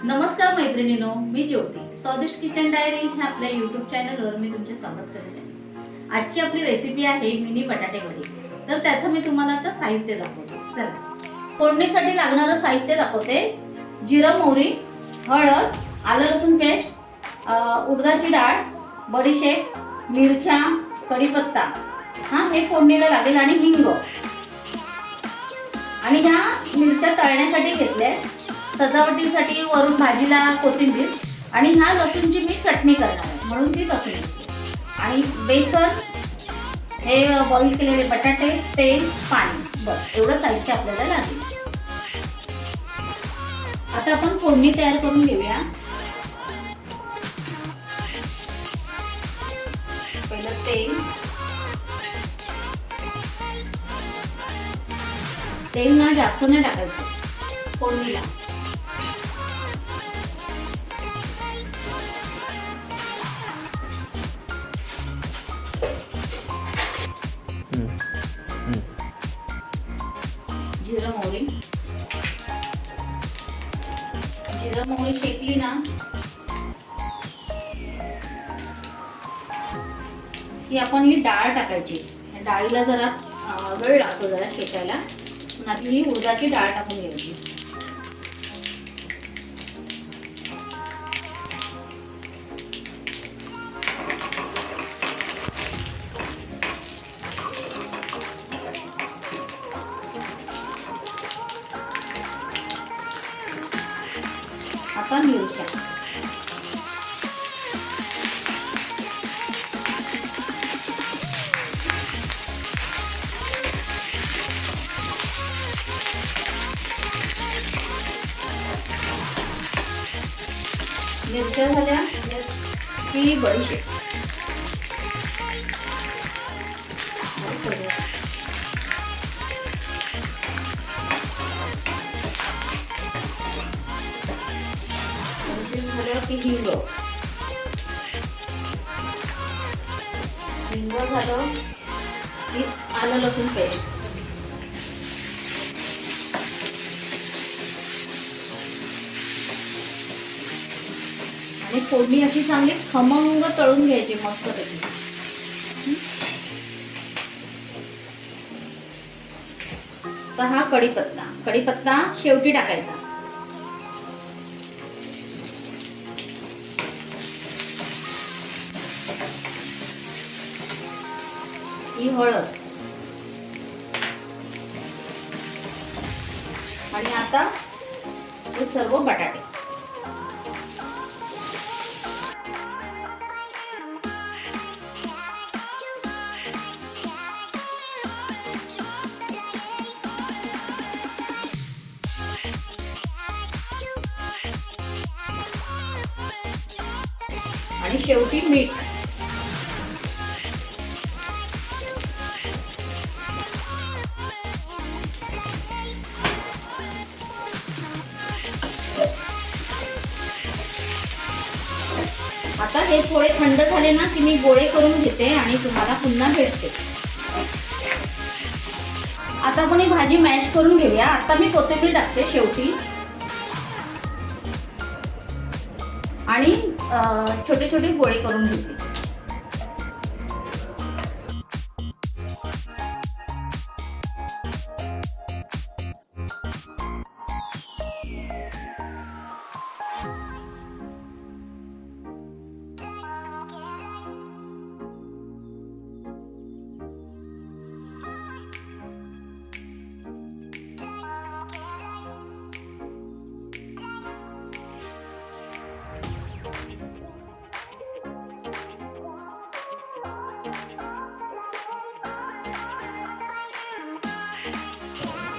नमस्कार मैत्रिणींनो, मी ज्योती. स्वादिष्ट किचन डायरी ह्या आपल्या यूट्यूब चॅनलवर मी तुमचे स्वागत करत आहे. आजची आपली रेसिपी आहे मिनी बटाटे वडे. तर त्याचं मी तुम्हाला आता साहित्य दाखवते. चला, फोडणीसाठी लागणारं साहित्य दाखवते. जिरं, मोहरी, हळद, आलं लसूण पेस्ट, उडदाची डाळ, बडीशेप, मिरच्या, कढीपत्ता, हे फोडणीला लागेल, आणि हिंग. आणि ह्या मिरच्या तळण्यासाठी घेतल्या, सजावटीसाठी वरून भाजीला कोथिंबीर, आणि ह्या लसूणची मी चटणी करणार आहे म्हणून ती लसूण घेतली. आणि बेसन, हे बॉईल केलेले बटाटे, तेल, पाणी, बस एवढं साहित्य आपल्याला लागेल. आता आपण फोडणी तयार करून घेऊया. पहिलं तेल ना जास्त नाही टाकायचं फोडणीला. जिरं मोहरी शेकली ना की आपण ही डाळ टाकायची. डाळीला जरा वेळ लागतो जरा शेकायला. आता ही उडदाची डाळ टाकून घ्यायची. आता मिरच्या, मिरच्या झाल्या की बडीशेप, झालं की हिंग झालं की आलं लसूण पेस्ट. आणि फोडणी अशी चांगली खमंग तळून घ्यायची मस्त पैकी. तर हा कढीपत्ता शेवटी टाकायचा. ही हळद. आणि आता हे सर्व बटाटे. आणि शेवटी मीठ. आता हे थोडे थंड झाले ना की मी गोळे करून घेते आणि तुम्हाला पुन्हा भेटते. आता आपण ही भाजी मॅश करून घेऊया. आता मी कोथिंबीर टाकते शेवटी. आणि छोटे छोटे गोळे करून घेते.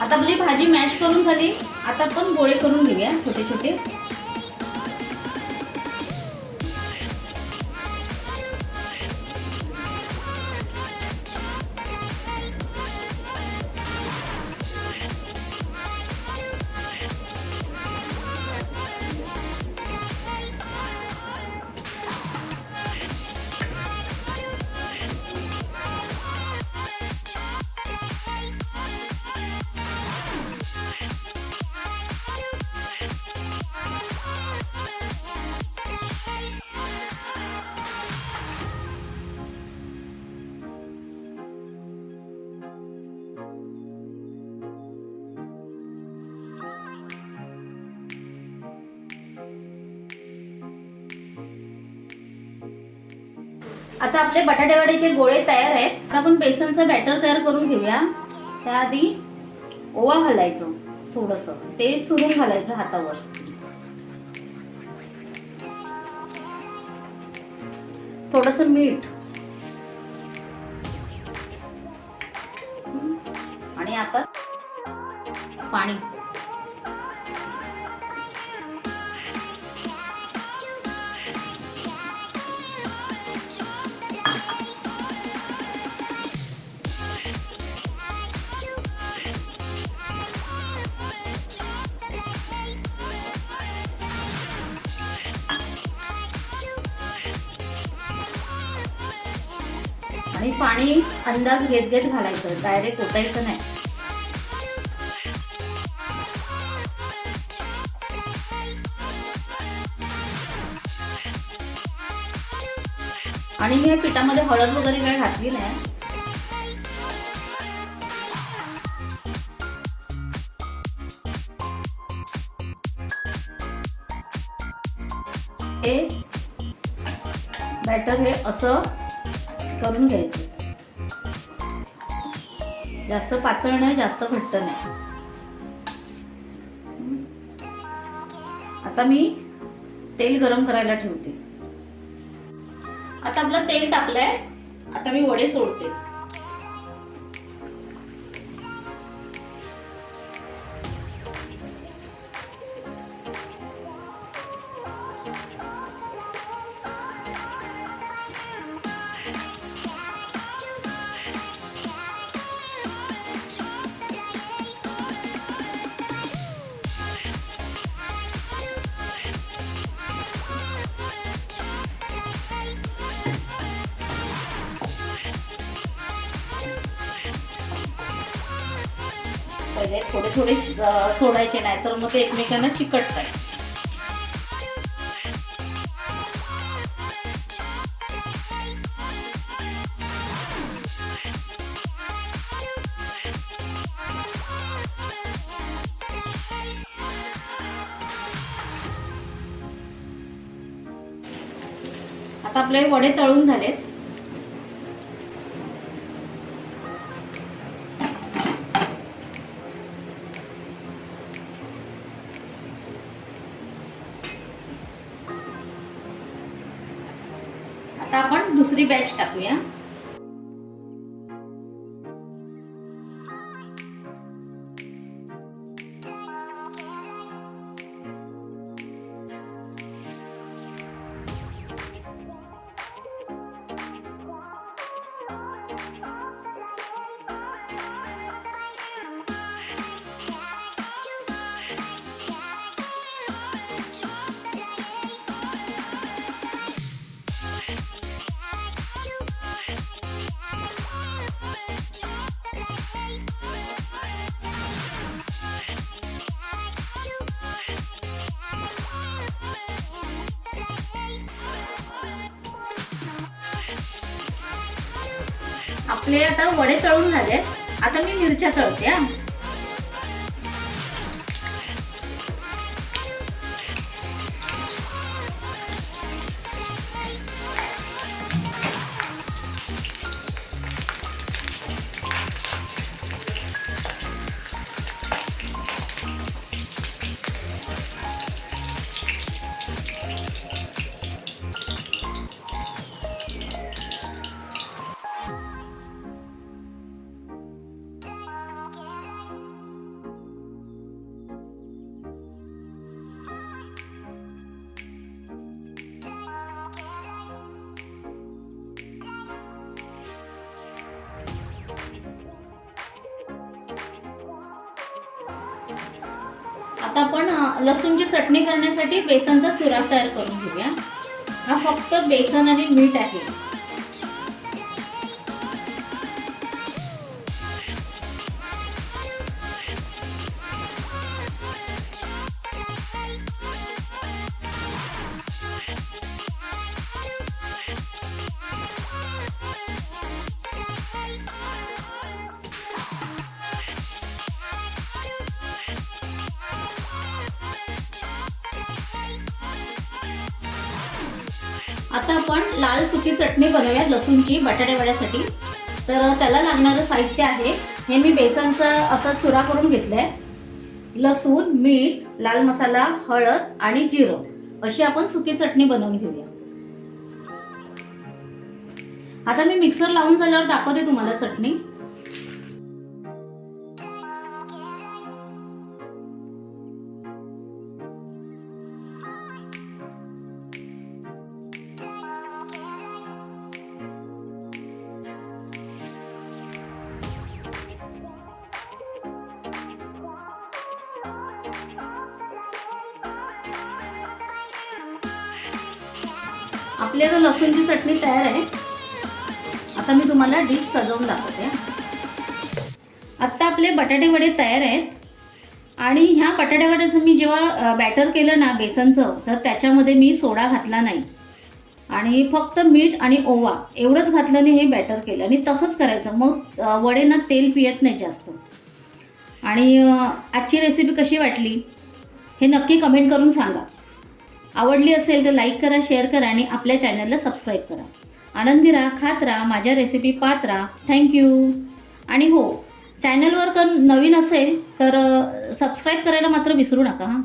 आता आपली भाजी मॅश करून झाली. आता आपण गोळे करून घेऊया छोटे छोटे. आता आपले बटाटे वड्याचे गोळे तयार आहेत. आता आपण बेसनचं बॅटर तयार करून घेऊया. त्याआधी ओवा घालायचं, थोडंसं ते चुरून घालायचं हातावर. थोडंसं मीठ आणि आता पाणी. आणि पाणी अंदाज घेत घेत घालायचं, डायरेक्ट ओतायचं नाही. आणि मी या पिठामध्ये हळद वगैरे काही घातली नाही. हे बॅटर हे असं करून घ्यायचं, जास्त पातळ नाही, जास्त घट्ट नाही. आता मी तेल गरम करायला ठेवते. आता आपलं तेल तापलंय. आता मी वडे सोडते. पहिले थोडे थोडे सोडायचे, नाही तर मग ते एकमेकांना चिकटतात. आता आपले वडे तळून झालेत. आता आपण दुसरी बॅच टाकूया. आपले आता वडे तळून झाले. आता मी मिरच्या तळते. आता आपण लसूणची चटणी करण्यासाठी बेसनचा चुरा तयार करून घेऊया. हा फक्त बेसन आणि मीठ आहे. आता आपण लाल सुकी चटणी बनवूया लसूणची बटाटे वड्यासाठी. तर त्याला लागणारं साहित्य आहे हे मी बेसनचा असा चुरा करून घेतलाय. लसूण, मीठ, लाल मसाला, हळद आणि जिरं अशी आपण सुकी चटणी बनवून घेऊया. आता मी मिक्सर लावून झाल्यावर दाखवते तुम्हाला चटणी. आपली आता लसूणची चटणी तयार आहे. आता मी तुम्हाला डिश सजवून दाखवते. आता आपले बटाटे वडे तयार आहेत आणि ह्या बटाटे वड्याचं मी जेव्हा बॅटर केलं ना बेसनचं, तर त्याच्यामध्ये मी सोडा घातला नाही आणि फक्त मीठ आणि ओवा एवढंच घातल्याने हे बॅटर केलं आणि तसंच करायचं. मग वडे ना तेल पियत नाही जास्त. आणि आजची रेसिपी कशी वाटली हे नक्की कमेंट करून सांगा. आवडली असेल तर लाईक करा, शेअर करा आणि आपल्या चॅनलला सबस्क्राईब करा. आनंदी राहा, खात राहा, माझ्या रेसिपी पाहत राहा. थँक्यू. आणि हो, चॅनलवर तर नवीन असेल तर सबस्क्राईब करायला मात्र विसरू नका हां.